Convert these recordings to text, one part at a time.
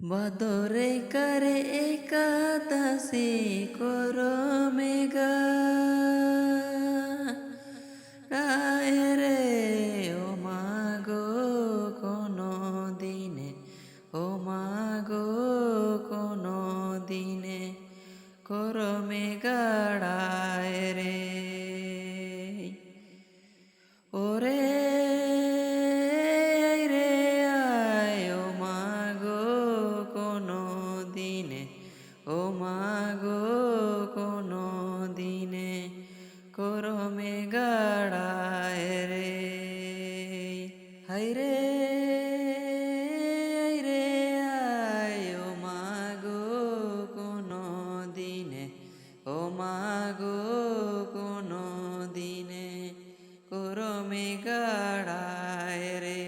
বদরে করে একাদশী করো মেঘা রায় রে ও মাগো কোনো দিনে ও মাগো কোনো দিনে করো মেঘাড়ায় রে ওরে রে আয় ও মাগো কোনো দিনে ও মাগো কোনো দিনে করমে গাড়ায় রে হাই রে রে আয় ও মাগো কোনো দিনে ও মাগো কোনো দিনে করমে গাড়ায় রে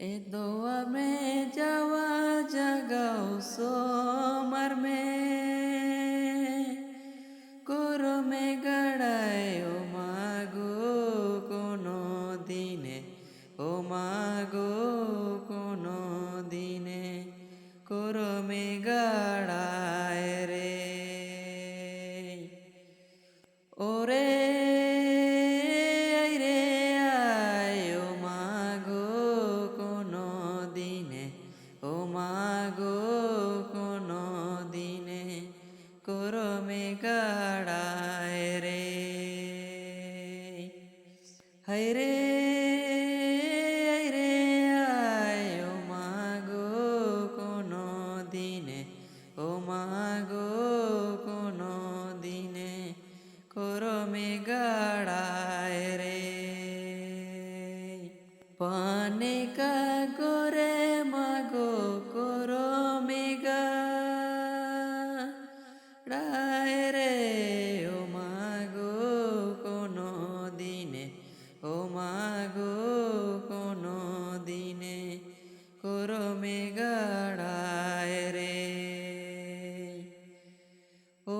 এ দোয়া মে যাওয়া জাগাও সোমার মে করমে গাড়ায় ও মাগো কোনো দিনে ও মাগো কোনো দিনে করমে গাড়ায় রে ওরে রে আয় ও মাগো কোনো দিনে ও মাগো কোনো দিনে করমে গাড়ায় রে হায় রে রে আয় ও মাগো কোনো দিনে ও মাগো কোনো দিনে করমে গাড়ায় রে পানে কা করে মাগো করমে গাড়ায় রে ও মাগো কোনো দিনে ও মাগো কোনো দিনে করমে গাড়ায় রে ও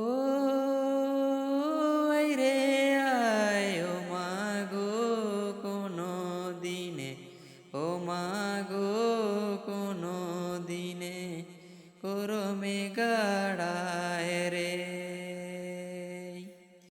রে আয় ও মাগো কোনো দিনে ও মা